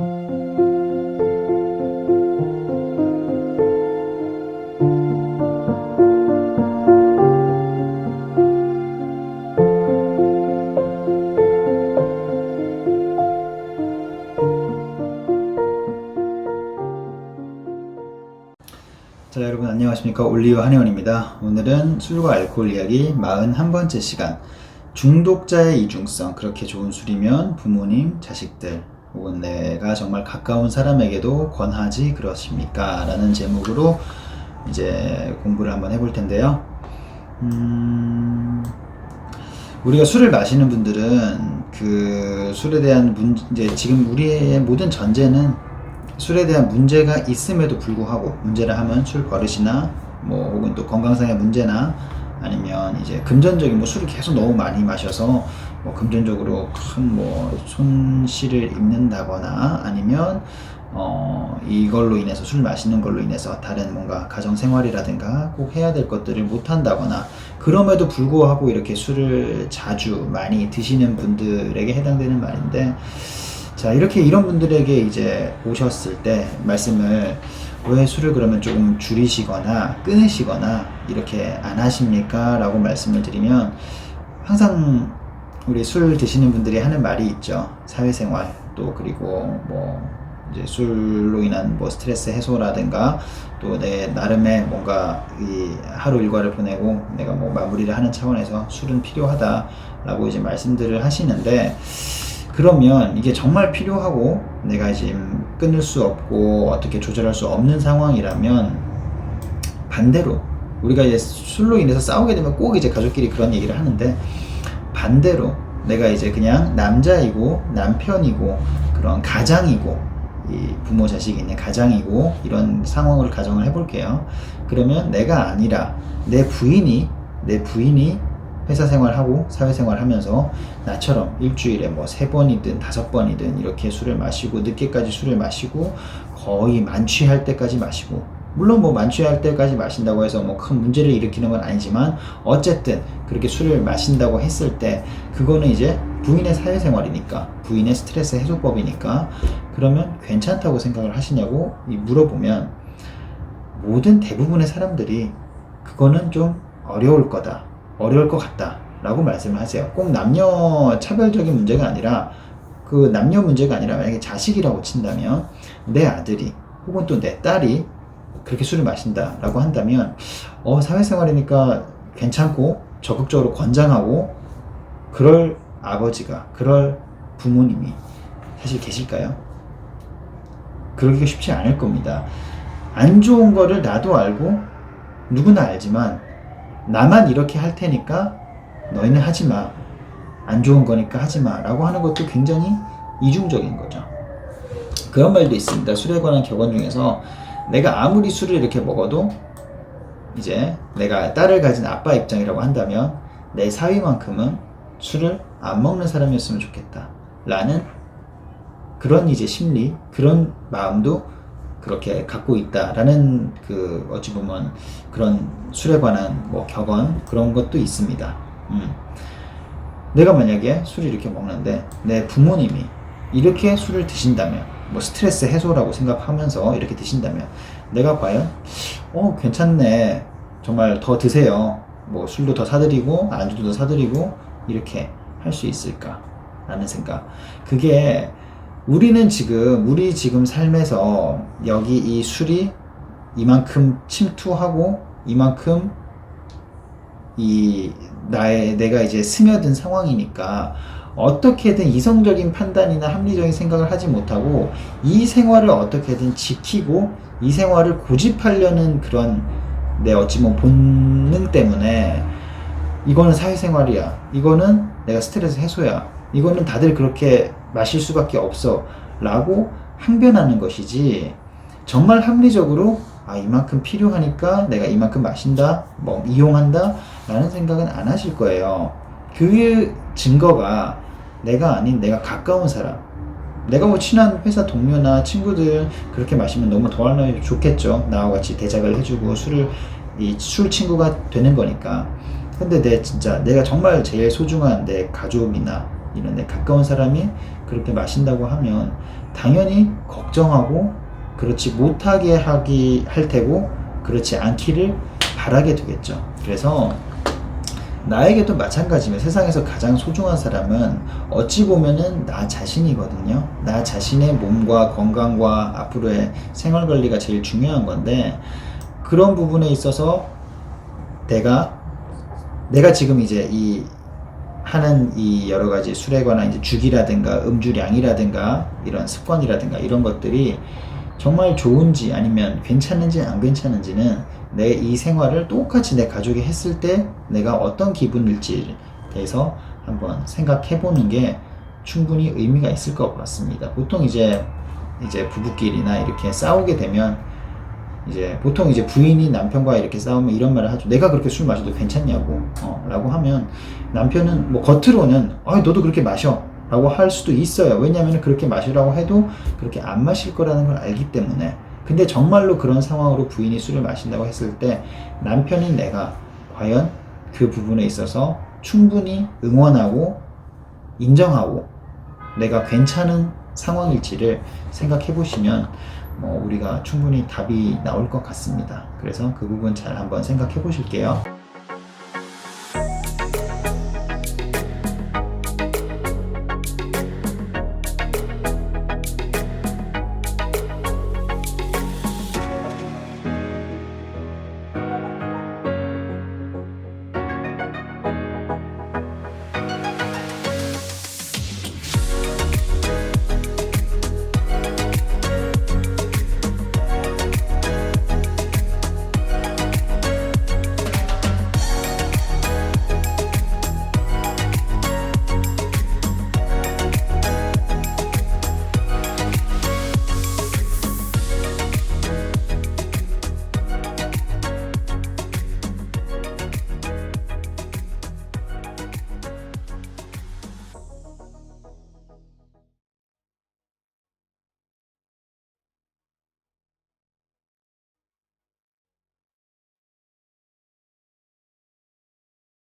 자, 여러분 안녕하십니까. 올리브 한의원입니다. 오늘은 술과 알코올 이야기 41번째 시간. 중독자의 이중성, 그렇게 좋은 술이면 부모님, 자식들 혹은 내가 정말 가까운 사람에게도 권하지 그렇습니까? 라는 제목으로 이제 공부를 한번 해볼 텐데요. 우리가 술을 마시는 분들은 그 술에 대한 이제 지금 우리의 모든 전제는 술에 대한 문제가 있음에도 불구하고, 문제라 하면 술 버릇이나 뭐 혹은 또 건강상의 문제나 아니면 이제 금전적인 뭐 술을 계속 너무 많이 마셔서 뭐 금전적으로 큰 뭐 손실을 입는다거나 아니면 이걸로 인해서 술 마시는 걸로 인해서 다른 뭔가 가정 생활이라든가 꼭 해야 될 것들을 못 한다거나, 그럼에도 불구하고 이렇게 술을 자주 많이 드시는 분들에게 해당되는 말인데, 자, 이렇게 이런 분들에게 이제 오셨을 때 말씀을, 왜 술을 그러면 조금 줄이시거나 끊으시거나 이렇게 안 하십니까? 라고 말씀을 드리면, 항상 우리 술 드시는 분들이 하는 말이 있죠. 사회생활, 또 그리고 뭐 이제 술로 인한 뭐 스트레스 해소라든가, 또 내 나름의 뭔가 이 하루 일과를 보내고 내가 뭐 마무리를 하는 차원에서 술은 필요하다라고 이제 말씀들을 하시는데, 그러면 이게 정말 필요하고 내가 지금 끊을 수 없고 어떻게 조절할 수 없는 상황이라면, 반대로 우리가 이제 술로 인해서 싸우게 되면 꼭 이제 가족끼리 그런 얘기를 하는데, 반대로 내가 이제 그냥 남자이고 남편이고 그런 가장이고, 이 부모 자식이 있는 가장이고 이런 상황을 가정을 해볼게요. 그러면 내가 아니라 내 부인이 회사 생활하고 사회생활 하면서 나처럼 일주일에 뭐 3번이든 5번이든 이렇게 술을 마시고 늦게까지 술을 마시고 거의 만취할 때까지 마시고, 물론 뭐 만취할 때까지 마신다고 해서 뭐 큰 문제를 일으키는 건 아니지만 어쨌든 그렇게 술을 마신다고 했을 때 그거는 이제 부인의 사회생활이니까, 부인의 스트레스 해소법이니까, 그러면 괜찮다고 생각을 하시냐고 물어보면, 모든 대부분의 사람들이 그거는 좀 어려울 것 같다 라고 말씀을 하세요. 꼭 남녀 차별적인 문제가 아니라, 그 남녀 문제가 아니라 만약에 자식이라고 친다면, 내 아들이 혹은 또 내 딸이 그렇게 술을 마신다 라고 한다면 사회생활이니까 괜찮고 적극적으로 권장하고 그럴 아버지가, 그럴 부모님이 사실 계실까요? 그러기가 쉽지 않을 겁니다. 안 좋은 거를 나도 알고 누구나 알지만, 나만 이렇게 할 테니까 너희는 하지마, 안 좋은 거니까 하지마 라고 하는 것도 굉장히 이중적인 거죠. 그런 말도 있습니다. 술에 관한 격언 중에서, 내가 아무리 술을 이렇게 먹어도 이제 내가 딸을 가진 아빠 입장이라고 한다면 내 사위만큼은 술을 안 먹는 사람이었으면 좋겠다 라는 그런 이제 심리, 그런 마음도 그렇게 갖고 있다라는, 그 어찌 보면 그런 술에 관한 뭐 격언, 그런 것도 있습니다. 내가 만약에 술을 이렇게 먹는데 내 부모님이 이렇게 술을 드신다면, 뭐 스트레스 해소라고 생각하면서 이렇게 드신다면, 내가 과연 괜찮네, 정말 더 드세요, 뭐 술도 더 사드리고 안주도 더 사드리고 이렇게 할 수 있을까 라는 생각. 그게 우리 지금 삶에서 여기 이 술이 이만큼 침투하고 이만큼 내가 이제 스며든 상황이니까, 어떻게든 이성적인 판단이나 합리적인 생각을 하지 못하고 이 생활을 어떻게든 지키고 이 생활을 고집하려는 그런 내 어찌 뭐 본능 때문에, 이거는 사회생활이야, 이거는 내가 스트레스 해소야, 이거는 다들 그렇게 마실 수밖에 없어 라고 항변하는 것이지, 정말 합리적으로 이만큼 필요하니까 내가 이만큼 마신다, 뭐 이용한다 라는 생각은 안 하실 거예요. 그 증거가 내가 아닌 내가 가까운 사람, 내가 뭐 친한 회사 동료나 친구들 그렇게 마시면 너무 더 하면 좋겠죠. 나와 같이 대작을 해주고 술 친구가 되는 거니까. 근데 내가 정말 제일 소중한 내 가족이나 이런 내 가까운 사람이 그렇게 마신다고 하면 당연히 걱정하고 그렇지 못하게 할 테고 그렇지 않기를 바라게 되겠죠. 그래서 나에게도 마찬가지입니다. 세상에서 가장 소중한 사람은 어찌 보면은 나 자신이거든요. 나 자신의 몸과 건강과 앞으로의 생활 관리가 제일 중요한 건데, 그런 부분에 있어서 내가 지금 이제 하는 이 여러 가지 술에 관한 이제 주기라든가 음주량이라든가 이런 습관이라든가 이런 것들이 정말 좋은지 아니면 괜찮은지 안 괜찮은지는 내 이 생활을 똑같이 내 가족이 했을 때 내가 어떤 기분일지에 대해서 한번 생각해 보는 게 충분히 의미가 있을 것 같습니다. 보통 이제 부부끼리나 이렇게 싸우게 되면 이제 보통 이제 부인이 남편과 이렇게 싸우면 이런 말을 하죠. 내가 그렇게 술 마셔도 괜찮냐고 라고 하면 남편은 뭐 겉으로는 너도 그렇게 마셔 라고 할 수도 있어요. 왜냐하면 그렇게 마시라고 해도 그렇게 안 마실 거라는 걸 알기 때문에. 근데 정말로 그런 상황으로 부인이 술을 마신다고 했을 때 남편인 내가 과연 그 부분에 있어서 충분히 응원하고 인정하고 내가 괜찮은 상황일지를 생각해 보시면 우리가 충분히 답이 나올 것 같습니다. 그래서 그 부분 잘 한번 생각해 보실게요.